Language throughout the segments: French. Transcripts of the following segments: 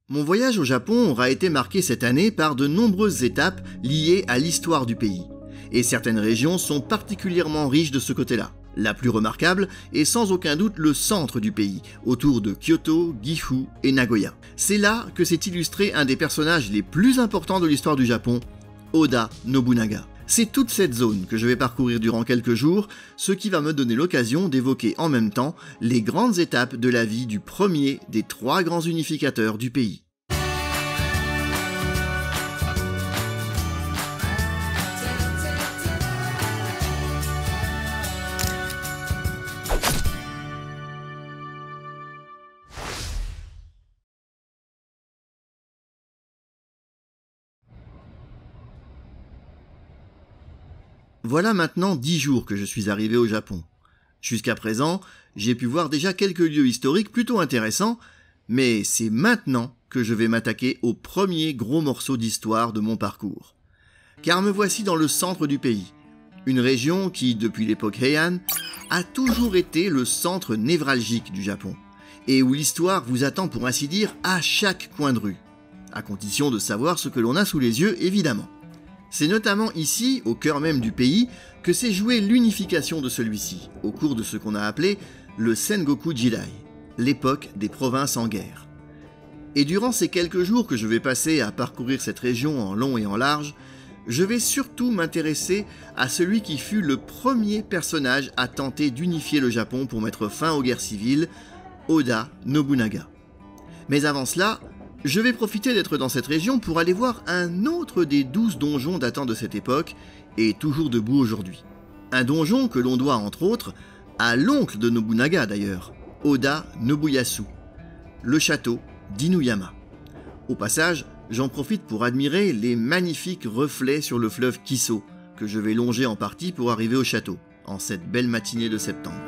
Mon voyage au Japon aura été marqué cette année par de nombreuses étapes liées à l'histoire du pays. Et certaines régions sont particulièrement riches de ce côté-là. La plus remarquable est sans aucun doute le centre du pays, autour de Kyoto, Gifu et Nagoya. C'est là que s'est illustré un des personnages les plus importants de l'histoire du Japon, Oda Nobunaga. C'est toute cette zone que je vais parcourir durant quelques jours, ce qui va me donner l'occasion d'évoquer en même temps les grandes étapes de la vie du premier des 3 grands unificateurs du pays. Voilà maintenant 10 jours que je suis arrivé au Japon. Jusqu'à présent, j'ai pu voir déjà quelques lieux historiques plutôt intéressants, mais c'est maintenant que je vais m'attaquer au premier gros morceau d'histoire de mon parcours. Car me voici dans le centre du pays, une région qui, depuis l'époque Heian, a toujours été le centre névralgique du Japon, et où l'histoire vous attend pour ainsi dire à chaque coin de rue, à condition de savoir ce que l'on a sous les yeux évidemment. C'est notamment ici, au cœur même du pays, que s'est jouée l'unification de celui-ci, au cours de ce qu'on a appelé le Sengoku Jidai, l'époque des provinces en guerre. Et durant ces quelques jours que je vais passer à parcourir cette région en long et en large, je vais surtout m'intéresser à celui qui fut le premier personnage à tenter d'unifier le Japon pour mettre fin aux guerres civiles, Oda Nobunaga. Mais avant cela, je vais profiter d'être dans cette région pour aller voir un autre des 12 donjons datant de cette époque et toujours debout aujourd'hui. Un donjon que l'on doit entre autres à l'oncle de Nobunaga d'ailleurs, Oda Nobuyasu, le château d'Inuyama. Au passage, j'en profite pour admirer les magnifiques reflets sur le fleuve Kiso que je vais longer en partie pour arriver au château, en cette belle matinée de septembre.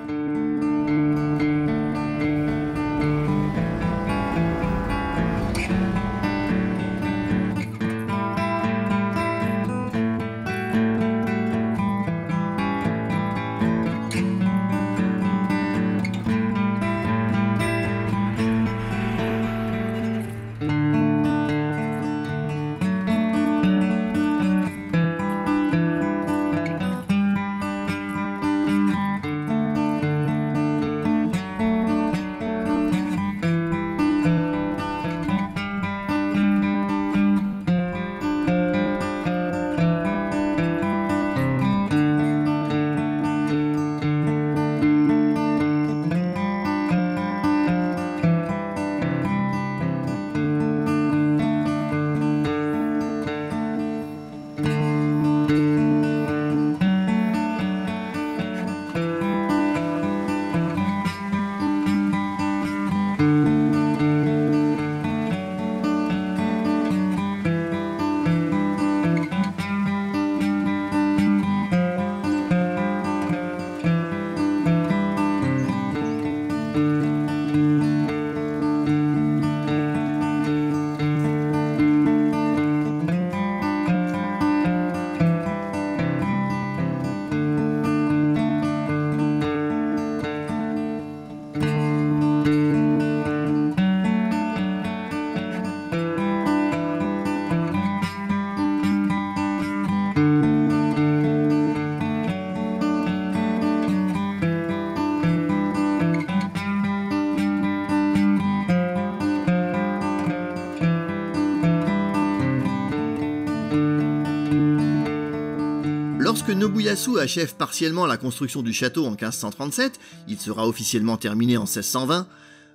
Lorsque Nobuyasu achève partiellement la construction du château en 1537, il sera officiellement terminé en 1620,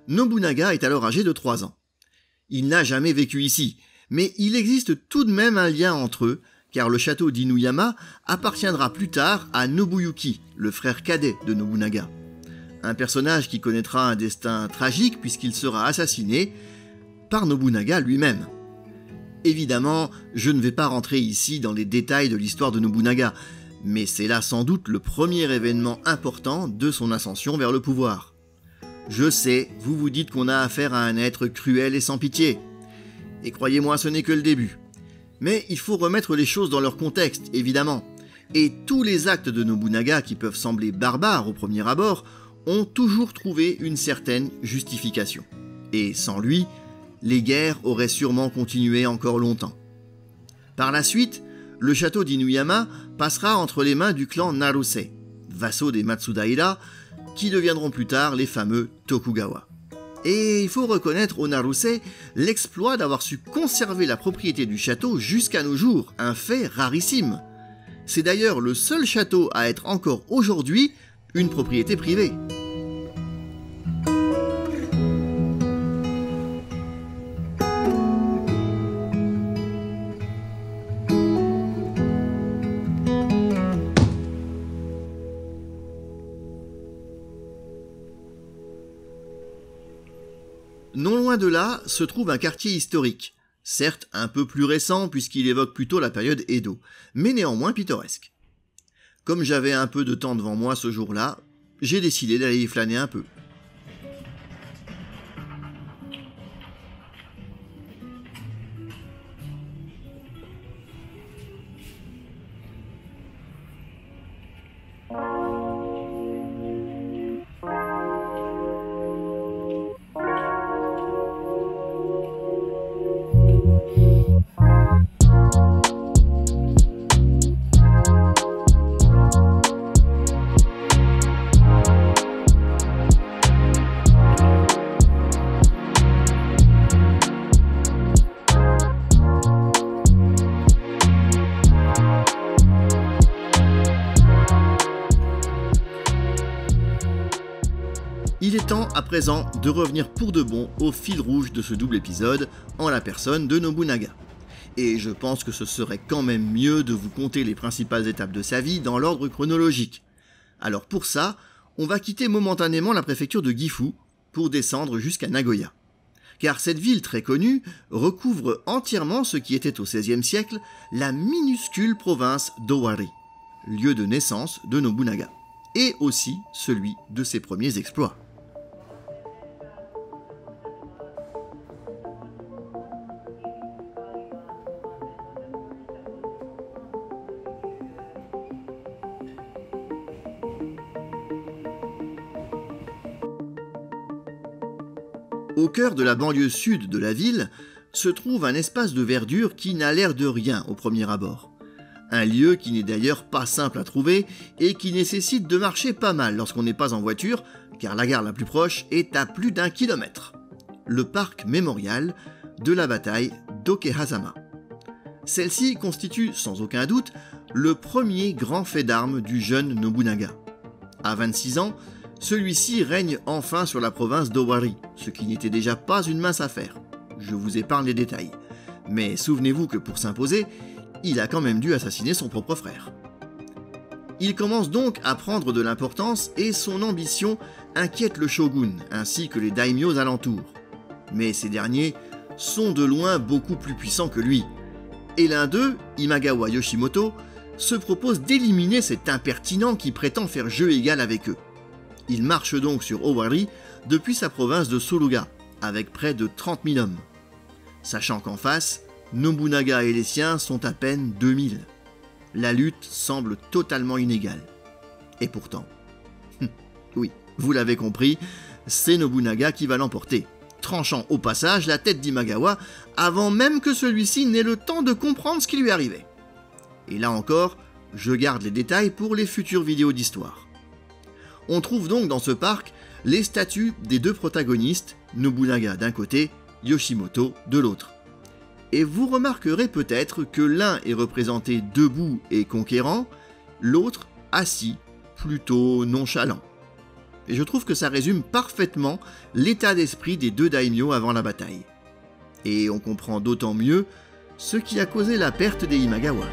Nobunaga est alors âgé de 3 ans. Il n'a jamais vécu ici, mais il existe tout de même un lien entre eux, car le château d'Inuyama appartiendra plus tard à Nobuyuki, le frère cadet de Nobunaga. Un personnage qui connaîtra un destin tragique puisqu'il sera assassiné par Nobunaga lui-même. Évidemment, je ne vais pas rentrer ici dans les détails de l'histoire de Nobunaga, mais c'est là sans doute le premier événement important de son ascension vers le pouvoir. Je sais, vous vous dites qu'on a affaire à un être cruel et sans pitié. Et croyez-moi, ce n'est que le début. Mais il faut remettre les choses dans leur contexte, évidemment. Et tous les actes de Nobunaga qui peuvent sembler barbares au premier abord ont toujours trouvé une certaine justification. Et sans lui, les guerres auraient sûrement continué encore longtemps. Par la suite, le château d'Inuyama passera entre les mains du clan Naruse, vassaux des Matsudaira, qui deviendront plus tard les fameux Tokugawa. Et il faut reconnaître aux Naruse l'exploit d'avoir su conserver la propriété du château jusqu'à nos jours, un fait rarissime. C'est d'ailleurs le seul château à être encore aujourd'hui une propriété privée. Non loin de là se trouve un quartier historique, certes un peu plus récent puisqu'il évoque plutôt la période Edo, mais néanmoins pittoresque. Comme j'avais un peu de temps devant moi ce jour-là, j'ai décidé d'aller y flâner un peu. Il est temps à présent de revenir pour de bon au fil rouge de ce double épisode, en la personne de Nobunaga. Et je pense que ce serait quand même mieux de vous conter les principales étapes de sa vie dans l'ordre chronologique. Alors pour ça, on va quitter momentanément la préfecture de Gifu pour descendre jusqu'à Nagoya. Car cette ville très connue recouvre entièrement ce qui était au XVIe siècle la minuscule province d'Owari, lieu de naissance de Nobunaga, et aussi celui de ses premiers exploits. Au cœur de la banlieue sud de la ville se trouve un espace de verdure qui n'a l'air de rien au premier abord. Un lieu qui n'est d'ailleurs pas simple à trouver et qui nécessite de marcher pas mal lorsqu'on n'est pas en voiture, car la gare la plus proche est à plus d'1 kilomètre. Le parc mémorial de la bataille d'Okehazama. Celle-ci constitue sans aucun doute le premier grand fait d'armes du jeune Nobunaga. À 26 ans, celui-ci règne enfin sur la province d'Owari, ce qui n'était déjà pas une mince affaire. Je vous épargne les détails. Mais souvenez-vous que pour s'imposer, il a quand même dû assassiner son propre frère. Il commence donc à prendre de l'importance et son ambition inquiète le shogun ainsi que les daimyos alentours. Mais ces derniers sont de loin beaucoup plus puissants que lui. Et l'un d'eux, Imagawa Yoshimoto, se propose d'éliminer cet impertinent qui prétend faire jeu égal avec eux. Il marche donc sur Owari depuis sa province de Suruga, avec près de 30 000 hommes. Sachant qu'en face, Nobunaga et les siens sont à peine 2000. La lutte semble totalement inégale. Et pourtant, oui, vous l'avez compris, c'est Nobunaga qui va l'emporter, tranchant au passage la tête d'Imagawa avant même que celui-ci n'ait le temps de comprendre ce qui lui arrivait. Et là encore, je garde les détails pour les futures vidéos d'histoire. On trouve donc dans ce parc les statues des deux protagonistes, Nobunaga d'un côté, Yoshimoto de l'autre. Et vous remarquerez peut-être que l'un est représenté debout et conquérant, l'autre assis, plutôt nonchalant. Et je trouve que ça résume parfaitement l'état d'esprit des deux daimyos avant la bataille. Et on comprend d'autant mieux ce qui a causé la perte des Imagawa.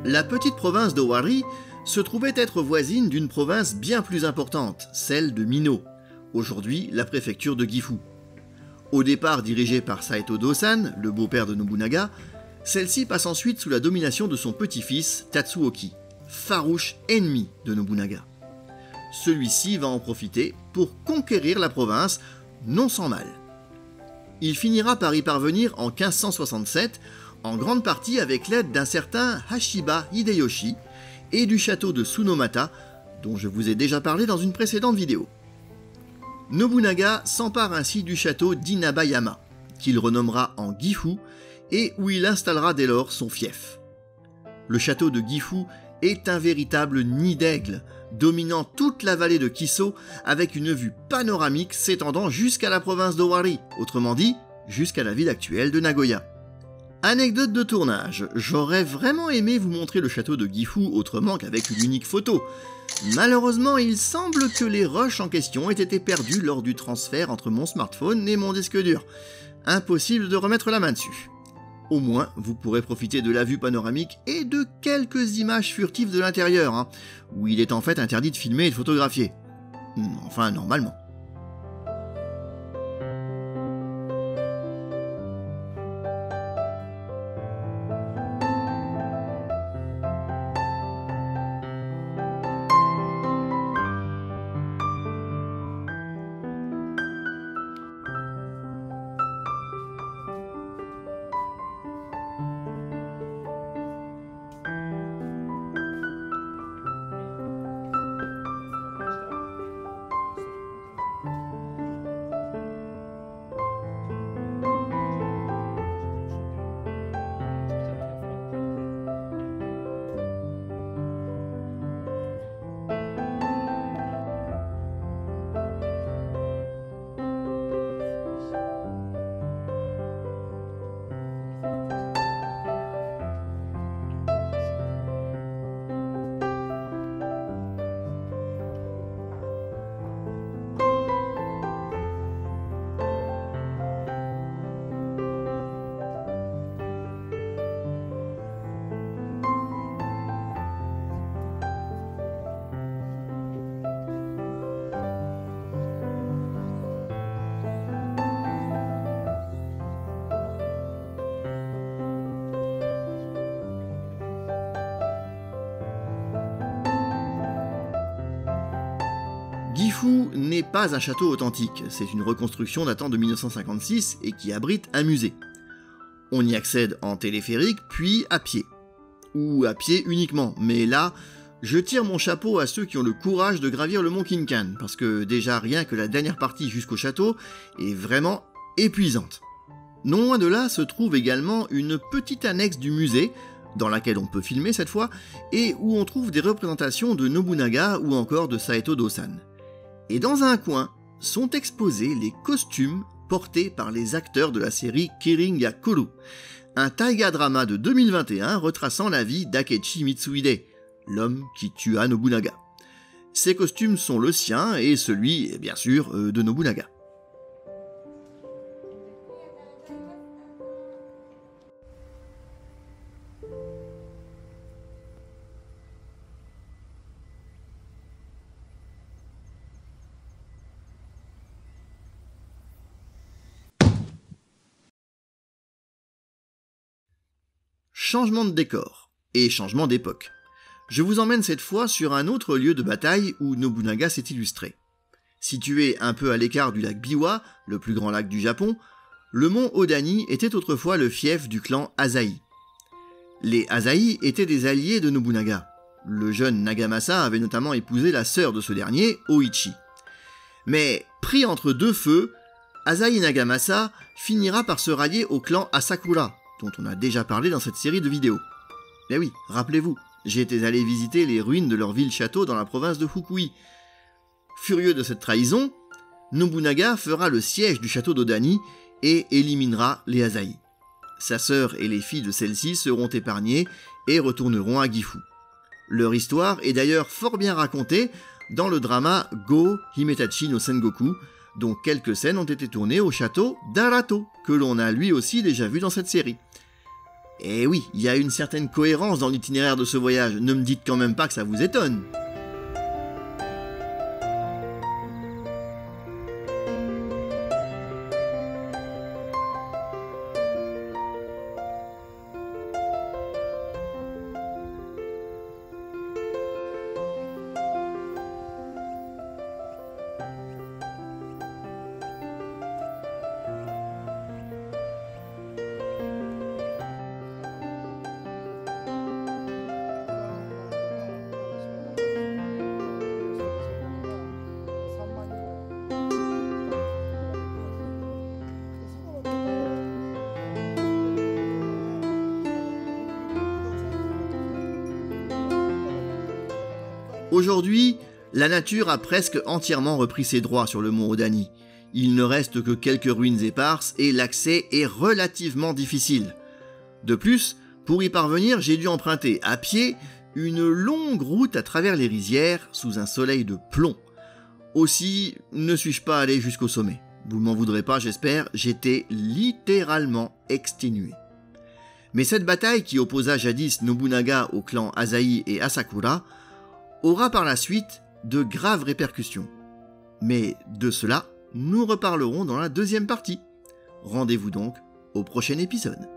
La petite province d'Owari se trouvait être voisine d'une province bien plus importante, celle de Mino, aujourd'hui la préfecture de Gifu. Au départ dirigée par Saito Dosan, le beau-père de Nobunaga, celle-ci passe ensuite sous la domination de son petit-fils Tatsuoki, farouche ennemi de Nobunaga. Celui-ci va en profiter pour conquérir la province, non sans mal. Il finira par y parvenir en 1567, en grande partie avec l'aide d'un certain Hashiba Hideyoshi et du château de Tsunomata, dont je vous ai déjà parlé dans une précédente vidéo. Nobunaga s'empare ainsi du château d'Inabayama, qu'il renommera en Gifu, et où il installera dès lors son fief. Le château de Gifu est un véritable nid d'aigle, dominant toute la vallée de Kiso avec une vue panoramique s'étendant jusqu'à la province d'Owari, autrement dit, jusqu'à la ville actuelle de Nagoya. Anecdote de tournage, j'aurais vraiment aimé vous montrer le château de Gifu autrement qu'avec une unique photo. Malheureusement, il semble que les rushs en question aient été perdus lors du transfert entre mon smartphone et mon disque dur. Impossible de remettre la main dessus. Au moins, vous pourrez profiter de la vue panoramique et de quelques images furtives de l'intérieur, où il est en fait interdit de filmer et de photographier. Enfin, normalement. Gifu n'est pas un château authentique, c'est une reconstruction datant de 1956 et qui abrite un musée. On y accède en téléphérique puis à pied. Ou à pied uniquement, mais là, je tire mon chapeau à ceux qui ont le courage de gravir le mont Kinkan, parce que déjà rien que la dernière partie jusqu'au château est vraiment épuisante. Non loin de là se trouve également une petite annexe du musée, dans laquelle on peut filmer cette fois, et où on trouve des représentations de Nobunaga ou encore de Saito Dosan. Et dans un coin sont exposés les costumes portés par les acteurs de la série Kirin ga Kuru, un taiga drama de 2021 retraçant la vie d'Akechi Mitsuhide, l'homme qui tua Nobunaga. Ces costumes sont le sien et celui, bien sûr, de Nobunaga. Changement de décor et changement d'époque. Je vous emmène cette fois sur un autre lieu de bataille où Nobunaga s'est illustré. Situé un peu à l'écart du lac Biwa, le plus grand lac du Japon, le mont Odani était autrefois le fief du clan Asahi. Les Asahi étaient des alliés de Nobunaga. Le jeune Nagamasa avait notamment épousé la sœur de ce dernier, Oichi. Mais pris entre deux feux, Asahi Nagamasa finira par se rallier au clan Asakura, dont on a déjà parlé dans cette série de vidéos. Eh oui, rappelez-vous, j'étais allé visiter les ruines de leur ville-château dans la province de Fukui. Furieux de cette trahison, Nobunaga fera le siège du château d'Odani et éliminera les Asahi. Sa sœur et les filles de celle-ci seront épargnées et retourneront à Gifu. Leur histoire est d'ailleurs fort bien racontée dans le drama Go Himetachi no Sengoku, dont quelques scènes ont été tournées au château d'Arato, que l'on a lui aussi déjà vu dans cette série. Et oui, il y a une certaine cohérence dans l'itinéraire de ce voyage, ne me dites quand même pas que ça vous étonne. Aujourd'hui, la nature a presque entièrement repris ses droits sur le mont Odani. Il ne reste que quelques ruines éparses et l'accès est relativement difficile. De plus, pour y parvenir, j'ai dû emprunter à pied une longue route à travers les rizières sous un soleil de plomb. Aussi, ne suis-je pas allé jusqu'au sommet. Vous ne m'en voudrez pas, j'espère, j'étais littéralement exténué. Mais cette bataille qui opposa jadis Nobunaga au clan Asahi et Asakura aura par la suite de graves répercussions. Mais de cela, nous reparlerons dans la deuxième partie. Rendez-vous donc au prochain épisode.